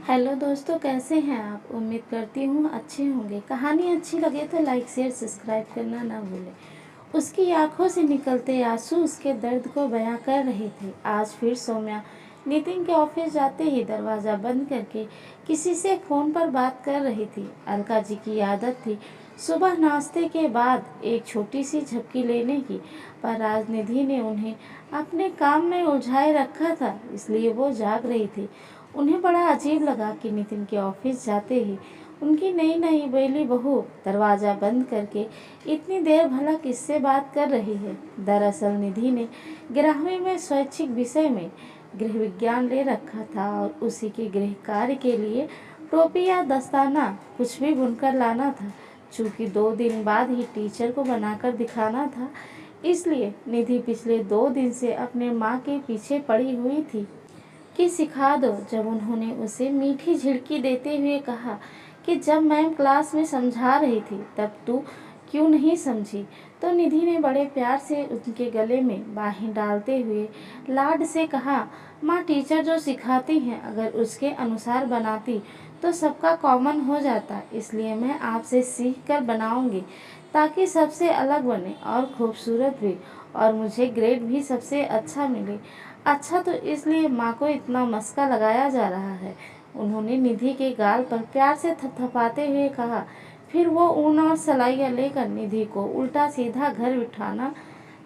Hello दोस्तों, कैसे हैं आप। उम्मीद करती हूँ अच्छे होंगे। कहानी अच्छी लगे तो लाइक शेयर सब्सक्राइब करना ना भूलें। उसकी आंखों से निकलते आंसू उसके दर्द को बयां कर रहे थे। आज फिर सौम्या नितिन के ऑफिस जाते ही दरवाज़ा बंद करके किसी से फ़ोन पर बात कर रही थी। अलका जी की आदत थी सुबह नाश्ते के बाद एक छोटी सी झपकी लेने की, पर आज निधि ने उन्हें अपने काम में उलझाए रखा था, इसलिए वो जाग रही थी। उन्हें बड़ा अजीब लगा कि नितिन के ऑफिस जाते ही उनकी नई नई बेली बहू दरवाज़ा बंद करके इतनी देर भला किससे बात कर रही है। दरअसल निधि ने 11वीं में स्वैच्छिक विषय में गृह विज्ञान ले रखा था और उसी के गृह कार्य के लिए टोपी या दस्ताना कुछ भी बुनकर लाना था। चूँकि 2 दिन बाद ही टीचर को बनाकर दिखाना था, इसलिए निधि पिछले 2 दिन से अपने माँ के पीछे पड़ी हुई थी कि सिखा दो। जब उन्होंने उसे मीठी झिड़की देते हुए कहा कि जब मैम क्लास में समझा रही थी तब तू क्यों नहीं समझी, तो निधि ने बड़े प्यार से उनके गले में बाहें डालते हुए लाड से कहा, माँ टीचर जो सिखाती हैं अगर उसके अनुसार बनाती तो सबका कॉमन हो जाता, इसलिए मैं आपसे सीख कर बनाऊंगी ताकि सबसे अलग बने और खूबसूरत भी, और मुझे ग्रेड भी सबसे अच्छा मिले। अच्छा, तो इसलिए माँ को इतना मस्का लगाया जा रहा है। उन्होंने निधि के गाल पर प्यार से थपथपाते हुए कहा। फिर वो ऊन और सलाइयाँ लेकर निधि को उल्टा सीधा घर बिठाना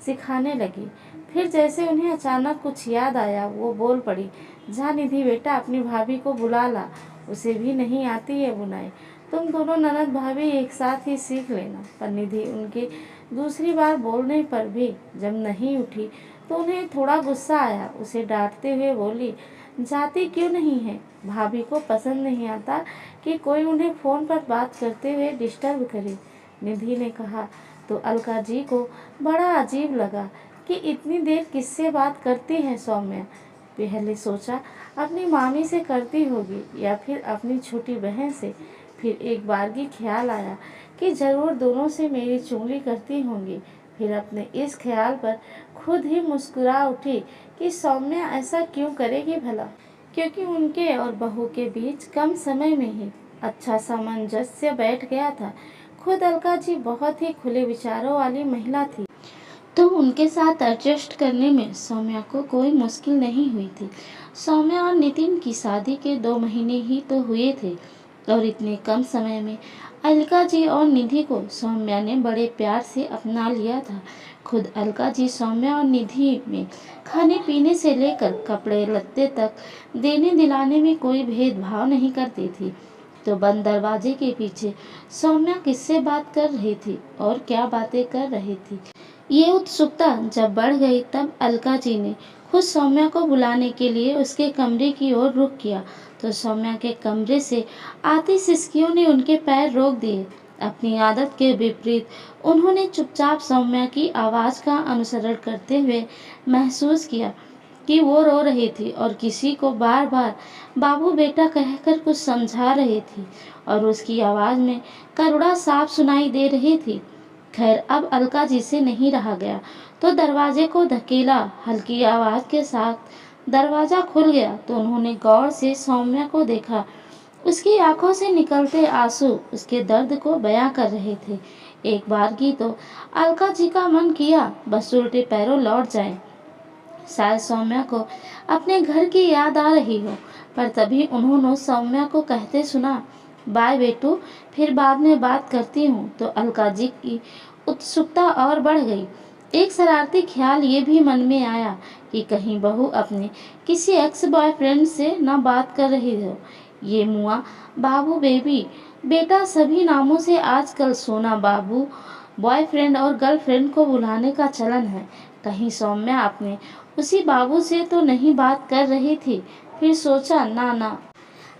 सिखाने लगी। फिर जैसे उन्हें अचानक कुछ याद आया, वो बोल पड़ी, जा निधि बेटा, अपनी भाभी को बुला ला, उसे भी नहीं आती है बुनाई। तुम दोनों ननद भाभी एक साथ ही सीख लेना। पर निधि उनके दूसरी बार बोलने पर भी जब नहीं उठी तो उन्हें थोड़ा गुस्सा आया। उसे डांटते हुए बोली, जाती क्यों नहीं है, भाभी को पसंद नहीं आता कि कोई उन्हें फ़ोन पर बात करते हुए डिस्टर्ब करे। निधि ने कहा तो अलका जी को बड़ा अजीब लगा कि इतनी देर किससे बात करती है सौम्या। पहले सोचा अपनी मामी से करती होगी या फिर अपनी छोटी बहन से, फिर एक बार की ख्याल आया कि ज़रूर दोनों से मेरी चुगली करती होंगी। फिर अपने इस ख्याल पर खुद ही मुस्कुरा उठी कि सौम्या ऐसा क्यों करेगी भला, क्योंकि उनके और बहू के बीच कम समय में ही अच्छा सामंजस्य बैठ गया था। खुद अलका जी बहुत ही खुले विचारों वाली महिला थी, तो उनके साथ एडजस्ट करने में सौम्या को कोई मुश्किल नहीं हुई थी। सौम्या और नितिन की शादी के 2 महीने ही तो हुए थे और इतने कम समय में अलका जी और निधि को सौम्या ने बड़े प्यार से अपना लिया था। खुद अलका जी सौम्या और निधि में खाने पीने से लेकर कपड़े लत्ते तक देने दिलाने में कोई भेदभाव नहीं करती थी। तो बंद दरवाजे के पीछे सौम्या किससे बात कर रही थी और क्या बातें कर रही थी, ये उत्सुकता जब बढ़ गई तब अलका जी ने खुद सौम्या को बुलाने के लिए उसके कमरे की ओर रुख किया, तो सौम्या के कमरे से आती सिसकियों ने उनके पैर रोक दिए। अपनी आदत के विपरीत उन्होंने चुपचाप सौम्या की आवाज़ का अनुसरण करते हुए महसूस किया कि वो रो रही थी और किसी को बार बार बाबू बेटा कहकर कुछ समझा रही थी, और उसकी आवाज़ में करुणा साफ सुनाई दे रही थी। खैर, अब अलका जी से नहीं रहा गया, तो दरवाजे को धकेला। हल्की आवाज़ के साथ दरवाज़ा खुल गया तो उन्होंने गौर से सौम्या को देखा। उसकी आंखों से निकलते आंसू उसके दर्द को बयां कर रहे थे। एक बार की तो अलका जी का मन किया बस उल्टे पैरों लौट जाए। शायद सौम्या को अपने घर की याद आ रही हो, पर तभी उन्होंने सौम्या को कहते सुना, बाय बेटू, फिर बाद में बात करती हूँ। तो अलका जी की उत्सुकता और बढ़ गई। एक शरारती ख्याल ये भी मन में आया कि कहीं बहू अपने किसी एक्स बॉयफ्रेंड से न बात कर रही हो। ये मुआ बाबू बेबी बेटा सभी नामों से आजकल सोना बाबू बॉयफ्रेंड और गर्लफ्रेंड को बुलाने का चलन है। कहीं सौम्या अपने उसी बाबू से तो नहीं बात कर रही थी। फिर सोचा, ना ना,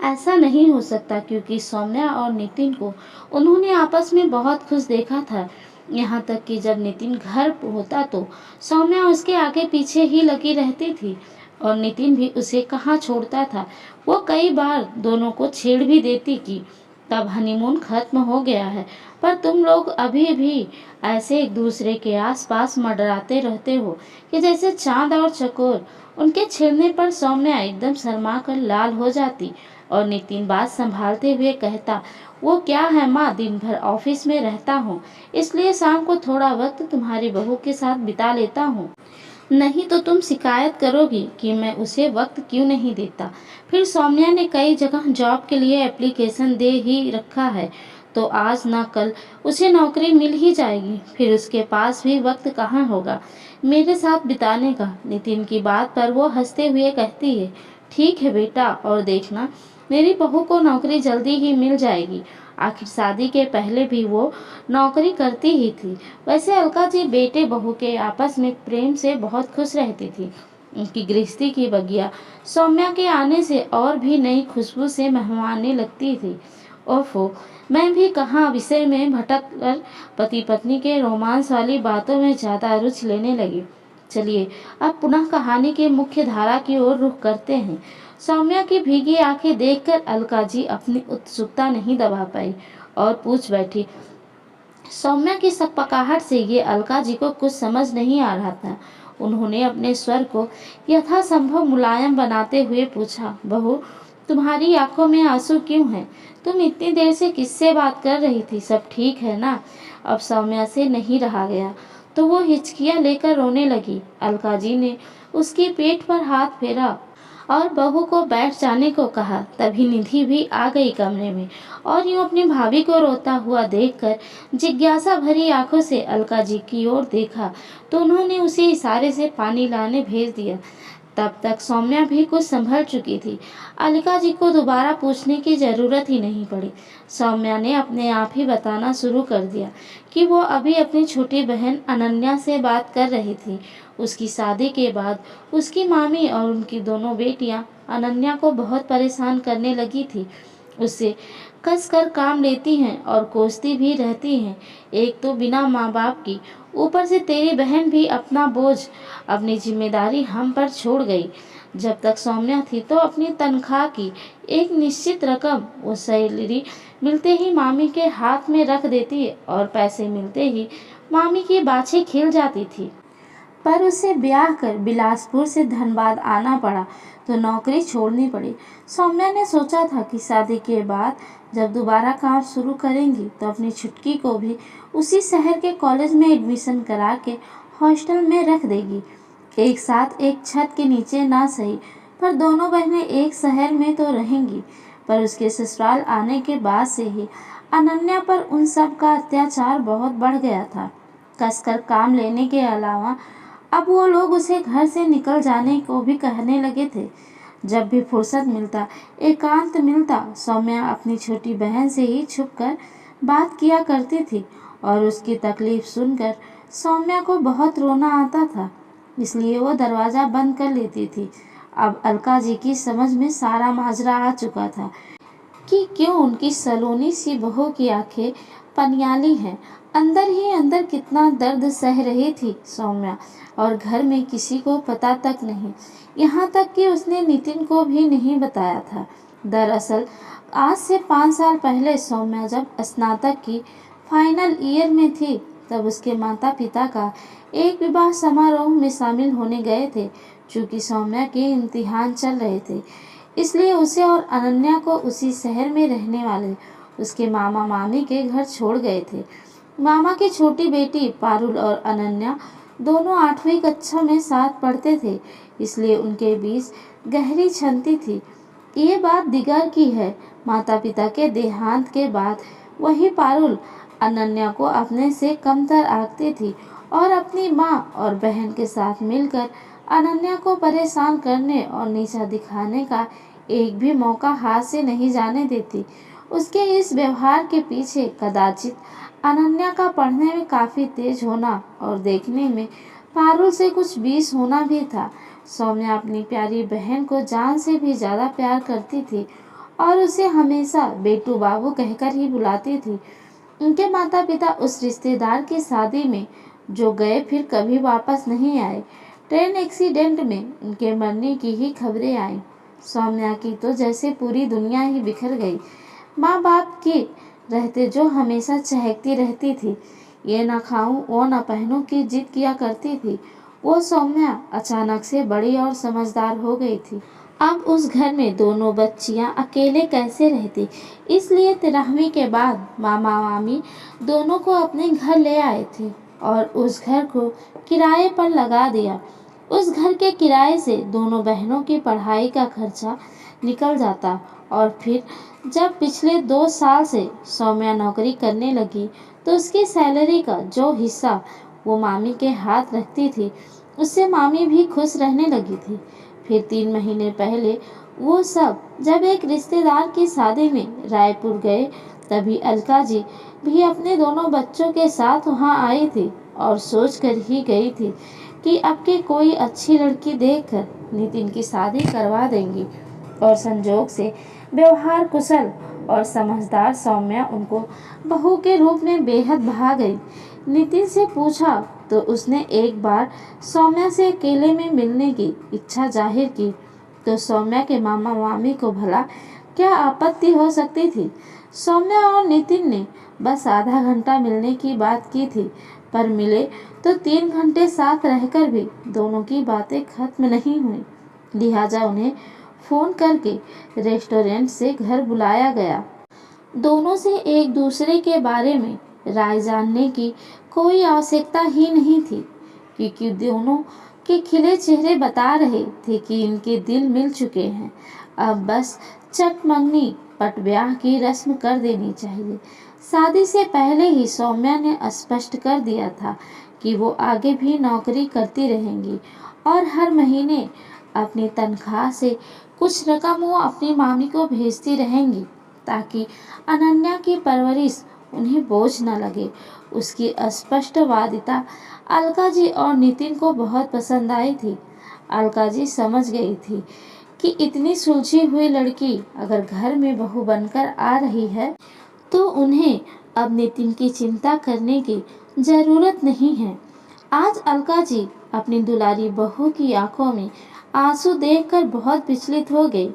ऐसा नहीं हो सकता, क्योंकि सौम्या और नितिन को उन्होंने आपस में बहुत खुश देखा था। यहाँ तक कि जब नितिन घर होता तो सौम्या उसके आगे पीछे ही लगी रहती थी और नितिन भी उसे कहाँ छोड़ता था। वो कई बार दोनों को छेड़ भी देती कि तब हनीमून खत्म हो गया है, पर तुम लोग अभी भी ऐसे एक दूसरे के आसपास मंडराते रहते हो कि जैसे चांद और चकोर। उनके छेड़ने पर सौम्या एकदम शर्मा कर लाल हो जाती। और नितिन बात संभालते हुए कहता, वो क्या है माँ, दिन भर ऑफिस में रहता हूँ, इसलिए शाम को थोड़ा वक्त तुम्हारी बहू के साथ बिता लेता हूँ। नहीं तो तुम शिकायत करोगी कि मैं उसे वक्त क्यों नहीं देता। फिर सौम्या ने कई जगह जॉब के लिए एप्लीकेशन दे ही रखा है, तो आज ना कल उसे नौकरी मिल ही जाएगी। फिर उसके पास भी वक्त कहाँ होगा मेरे साथ बिताने का। नितिन की बात पर वो हंसते हुए कहती है, ठीक है बेटा, और देखना मेरी बहू को नौकरी जल्दी ही मिल जाएगी। आखिर शादी के पहले भी वो नौकरी करती ही थी। वैसे अलका जी बेटे बहू के आपस में प्रेम से बहुत खुश रहती थी। उनकी गृहस्थी की बगिया सौम्या के आने से और भी नई खुशबू से महमाने लगती थी। ओफो, मैं भी कहाँ विषय में भटक कर पति पत्नी के रोमांस वाली बातों में ज़्यादा रुचि लेने लगी। चलिए अब पुनः कहानी के मुख्य धारा की ओर रुख करते हैं। सौम्या की भीगी आंखें देखकर अलका जी अपनी उत्सुकता नहीं दबा पाई और पूछ बैठी। सौम्या की सकपकाहट से ये अलका जी को कुछ समझ नहीं आ रहा था। उन्होंने अपने स्वर को यथासंभव मुलायम बनाते हुए पूछा, बहू तुम्हारी आंखों में आंसू क्यों हैं? तुम इतनी देर से किससे बात कर रही थी? सब ठीक है ना? अब सौम्या से नहीं रहा गया तो वो हिचकियां लेकर रोने लगी। अलका जी ने उसकी पीठ पर हाथ फेरा और बहू को बैठ जाने को कहा। तभी निधि भी आ गई कमरे में और यूं अपनी भाभी को रोता हुआ देखकर जिज्ञासा भरी आंखों से अलका जी की ओर देखा तो उन्होंने उसे इशारे से पानी लाने भेज दिया। तब तक सौम्या भी कुछ संभल चुकी थी। अलका जी को दोबारा पूछने की जरूरत ही नहीं पड़ी। सौम्या ने अपने आप ही बताना शुरू कर दिया कि वो अभी अपनी छोटी बहन अनन्या से बात कर रही थी। उसकी शादी के बाद उसकी मामी और उनकी दोनों बेटियां अनन्या को बहुत परेशान करने लगी थी। उससे कस कर काम लेती हैं और कोसती भी रहती हैं। एक तो बिना माँ बाप की, ऊपर से तेरी बहन भी अपना बोझ, अपनी जिम्मेदारी हम पर छोड़ गई। जब तक सौम्या थी तो अपनी तनख्वाह की एक निश्चित रकम वो सैलरी मिलते ही मामी के हाथ में रख देती और पैसे मिलते ही मामी की बाछी खिल जाती थी। पर उसे ब्याह कर बिलासपुर से धनबाद आना पड़ा तो नौकरी छोड़नी पड़ी। सौम्या ने सोचा था कि शादी के बाद जब दोबारा काम शुरू करेंगी तो अपनी छुटकी को भी उसी शहर के कॉलेज में एडमिशन करा के हॉस्टल में रख देगी। एक साथ एक छत के नीचे ना सही, पर दोनों बहनें एक शहर में तो रहेंगी। पर उसके ससुराल आने के बाद से ही अनन्या पर उन सब का अत्याचार बहुत बढ़ गया था। कसकर काम लेने के अलावा अब वो लोग उसे घर से निकल जाने को भी कहने लगे थे। जब भी फुर्सत मिलता, एकांत मिलता, सौम्या अपनी छोटी बहन से ही छुपकर बात किया करती थी और उसकी तकलीफ सुनकर सौम्या को बहुत रोना आता था, इसलिए वो दरवाज़ा बंद कर लेती थी। अब अलका जी की समझ में सारा माजरा आ चुका था कि क्यों उनकी सलोनी सी बहू की आंखें पनियाली हैं। अंदर ही अंदर कितना दर्द सह रही थी सौम्या, और घर में किसी को पता तक नहीं, यहाँ तक कि उसने नितिन को भी नहीं बताया था। दरअसल आज से 5 साल पहले सौम्या जब स्नातक की फाइनल ईयर में थी तब उसके माता पिता का एक विवाह समारोह में शामिल होने गए थे। चूँकि सौम्या के इम्तिहान चल रहे थे, इसलिए उसे और अनन्या को उसी शहर में रहने वाले उसके मामा मामी के घर छोड़ गए थे। मामा की छोटी बेटी पारुल और अनन्या दोनों 8वीं कक्षा में साथ पढ़ते थे, इसलिए उनके बीच गहरी छनती थी। ये बात दिगर की है, माता पिता के देहांत के बाद वही पारुल अनन्या को अपने से कमतर आंकती थी और अपनी माँ और बहन के साथ मिलकर अनन्या को परेशान करने और नीचा दिखाने का एक भी मौका हाथ से नहीं जाने देती। उसके इस व्यवहार के पीछे कदाचित अनन्या का पढ़ने में काफ़ी तेज होना और देखने में पारुल से कुछ 20 होना भी था। सौम्या अपनी प्यारी बहन को जान से भी ज़्यादा प्यार करती थी और उसे हमेशा बेटू बाबू कहकर ही बुलाती थी। उनके माता पिता उस रिश्तेदार की शादी में जो गए फिर कभी वापस नहीं आए। ट्रेन एक्सीडेंट में उनके मरने की ही खबरें आईं। सौम्या की तो जैसे पूरी दुनिया ही बिखर गई। माँ बाप के रहते जो हमेशा चहकती रहती थी, ये ना खाऊं वो ना पहनूं की जिद किया करती थी, वो सौम्या अचानक से बड़ी और समझदार हो गई थी। अब उस घर में दोनों बच्चियां अकेले कैसे रहती, इसलिए 13वीं के बाद मामा मामी दोनों को अपने घर ले आए थे और उस घर को किराए पर लगा दिया। उस घर के किराए से दोनों बहनों की पढ़ाई का खर्चा निकल जाता और फिर जब पिछले 2 साल से सौम्या नौकरी करने लगी तो उसकी सैलरी का जो हिस्सा वो मामी के हाथ रखती थी उससे मामी भी खुश रहने लगी थी। फिर 3 महीने पहले वो सब जब एक रिश्तेदार की शादी में रायपुर गए तभी अलका जी भी अपने दोनों बच्चों के साथ वहाँ आई थी और सोच कर ही गई थी कि अब के कोई अच्छी लड़की देखकर नितिन की शादी करवा देंगी और संजोग से व्यवहार कुशल और समझदार सौम्या उनको बहू के रूप में बेहद भा गई। नितिन से पूछा तो उसने एक बार सौम्या से अकेले में मिलने की इच्छा जाहिर की तो सौम्या के मामा मामी को भला क्या आपत्ति हो सकती थी। सौम्या और नितिन ने बस आधा घंटा मिलने की बात की थी पर मिले तो 3 घंटे साथ रहकर भी दोनों की बातें खत्म नहीं हुई। लिहाजा उन्हें फोन करके रेस्टोरेंट से घर बुलाया गया। दोनों से एक दूसरे के बारे में राय जानने की कोई आवश्यकता ही नहीं थी क्योंकि दोनों के खिले चेहरे बता रहे थे कि इनके दिल मिल चुके हैं। अब बस चट मंगनी पट ब्याह की रस्म कर देनी चाहिए। शादी से पहले ही सौम्या ने स्पष्ट कर दिया था कि वो आगे भी नौकरी करती रहेंगी और हर महीने अपनी तनख्वाह से कुछ रकम वो अपनी मामी को भेजती रहेंगी ताकि अनन्या की परवरिश उन्हें बोझ न लगे। उसकी स्पष्टवादिता अलका जी और नितिन को बहुत पसंद आई थी। अलका जी समझ गई थी कि इतनी सुलझी हुई लड़की अगर घर में बहू बनकर आ रही है तो उन्हें अब नितिन की चिंता करने की जरूरत नहीं है। आज अलका जी अपनी दुलारी बहू की आंखों में आंसू देखकर बहुत विचलित हो गई।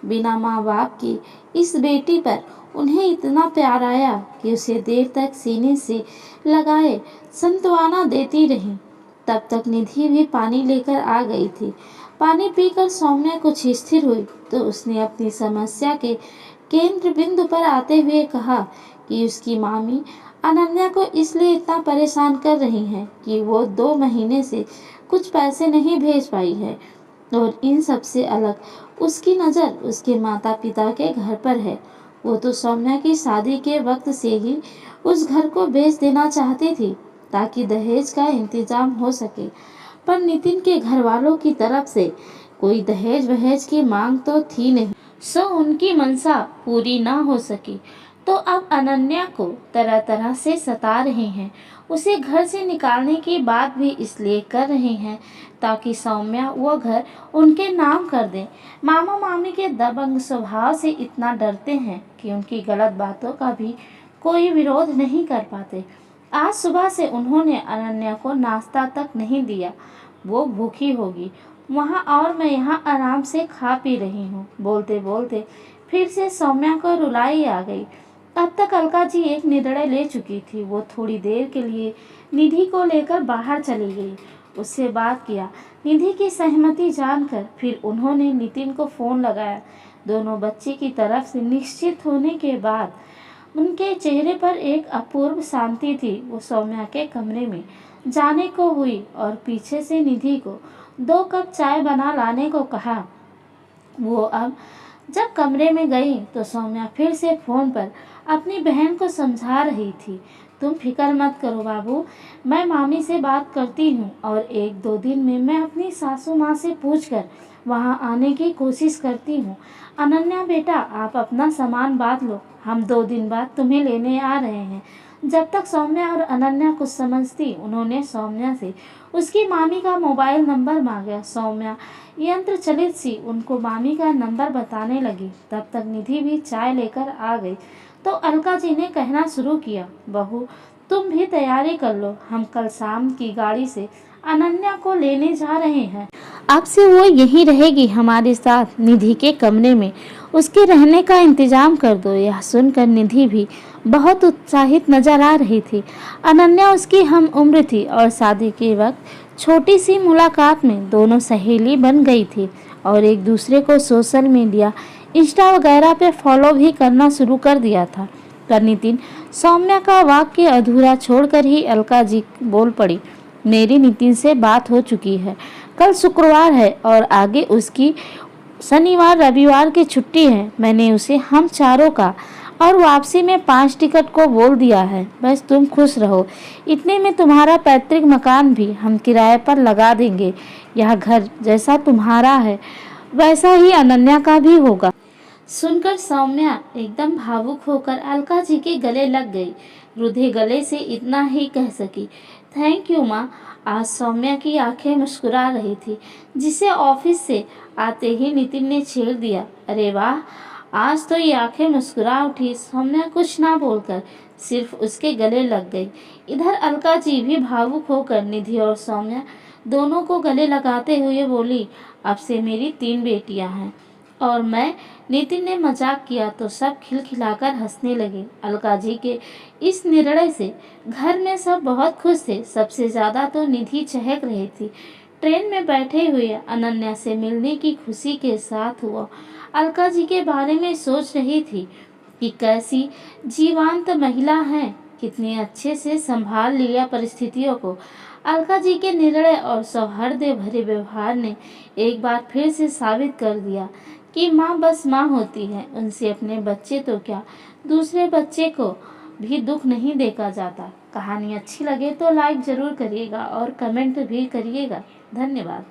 बिना माँ बाप की इस बेटी पर उन्हें इतना प्यार आया कि उसे देर तक सीने से लगाए संतवाना देती रही। तब तक निधि भी पानी लेकर आ गई थी। पानी पीकर सौम्या कुछ स्थिर हुई तो उसने अपनी समस्या के केंद्र बिंदु पर आते हुए कहा कि उसकी मामी अनन्या को इसलिए इतना परेशान कर रही हैं कि वो 2 महीने से कुछ पैसे नहीं भेज पाई है और इन सब से अलग उसकी नज़र उसके माता पिता के घर पर है। वो तो सौम्या की शादी के वक्त से ही उस घर को बेच देना चाहती थी ताकि दहेज का इंतजाम हो सके, पर नितिन के घर वालों की तरफ से कोई दहेज वहेज की मांग तो थी नहीं, सो उनकी मनसा पूरी ना हो सकी तो अब अनन्या को तरह तरह से सता रहे हैं। उसे घर से निकालने की बात भी इसलिए कर रहे हैं ताकि सौम्या वो घर उनके नाम कर दे। मामा मामी के दबंग स्वभाव से इतना डरते हैं कि उनकी गलत बातों का भी कोई विरोध नहीं कर पाते। आज सुबह से उन्होंने अनन्या को नाश्ता तक नहीं दिया। वो भूखी होगी वहाँ और मैं यहाँ आराम से खा पी रही हूँ। बोलते बोलते फिर से सौम्या को रुलाई आ गई। अब तक अलका जी एक निर्णय ले चुकी थी। वो थोड़ी देर के लिए निधि को लेकर बाहर चली गई, उससे बात किया। निधि की सहमति जानकर फिर उन्होंने नितिन को फ़ोन लगाया। दोनों बच्चे की तरफ से निश्चित होने के बाद उनके चेहरे पर एक अपूर्व शांति थी। वो सौम्या के कमरे में जाने को हुई और पीछे से निधि को 2 कप चाय बना लाने को कहा। वो अब जब कमरे में गई तो सौम्या फिर से फ़ोन पर अपनी बहन को समझा रही थी। तुम फिक्र मत करो बाबू, मैं मामी से बात करती हूँ और 1-2 दिन में मैं अपनी सासू माँ से पूछकर वहाँ आने की कोशिश करती हूँ। अनन्या बेटा, आप अपना सामान बांध लो, हम 2 दिन बाद तुम्हें लेने आ रहे हैं। जब तक सौम्या और अनन्या कुछ समझती, उन्होंने सौम्या से उसकी मामी का मोबाइल नंबर मांगा। सौम्या यंत्र चलित सी उनको मामी का नंबर बताने लगी। तब तक निधि भी चाय लेकर आ गई तो अलका जी ने कहना शुरू किया, बहू तुम भी तैयारी कर लो, हम कल शाम की गाड़ी से अनन्या को लेने जा रहे हैं। अब से वो यहीं रहेगी हमारे साथ निधि के कमरे में, उसके रहने का इंतजाम कर दो। यह सुनकर निधि भी बहुत उत्साहित नजर आ रही थी। अनन्या उसकी हम उम्र थी और शादी के वक्त छोटी सी मुलाकात में दोनों सहेली बन गई थी। और एक दूसरे को सोशल मीडिया, इंस्टा वगैरह पे फॉलो भी करना शुरू कर दिया था। पर नितिन सौम्या का वाक्य अधूरा छोड़कर ही अलका जी बोल पड़ी, मेरी नितिन से बात हो चुकी है। कल शुक्रवार है और आगे उसकी शनिवार रविवार की छुट्टी है। मैंने उसे हम चारों का और वापसी में 5 टिकट को बोल दिया है। बस तुम खुश रहो, इतने में तुम्हारा पैतृक मकान भी हम किराए पर लगा देंगे। यह घर जैसा तुम्हारा है वैसा ही अनन्या का भी होगा। सुनकर सौम्या एकदम भावुक होकर अलका जी के गले लग गई। रुधे गले से इतना ही कह सकी, थैंक यू माँ। आज सौम्या की आंखें मुस्कुरा रही थी, जिसे ऑफिस से आते ही नितिन ने छेड़ दिया। अरे वाह, आज तो ये आंखें मुस्कुरा उठी। सौम्या कुछ ना बोलकर सिर्फ उसके गले लग गई। इधर अलका जी भी भावुक होकर निधि और सौम्या दोनों को गले लगाते हुए बोली, अब से मेरी 3 बेटियां हैं और मैं। नितिन ने मजाक किया तो सब खिलखिलाकर हंसने लगे। अलका जी के इस निर्णय से घर में सब बहुत खुश थे। सबसे ज्यादा तो निधि चहक रही थी। ट्रेन में बैठे हुए अनन्या से मिलने की खुशी के साथ वो अलका जी के बारे में सोच रही थी कि कैसी जीवंत महिला है, कितने अच्छे से संभाल लिया परिस्थितियों को। अलका जी के निर्णय और सौहार्द भरे व्यवहार ने एक बार फिर से साबित कर दिया कि माँ बस माँ होती है। उनसे अपने बच्चे तो क्या, दूसरे बच्चे को भी दुख नहीं देखा जाता। कहानी अच्छी लगे तो लाइक ज़रूर करिएगा और कमेंट भी करिएगा। धन्यवाद।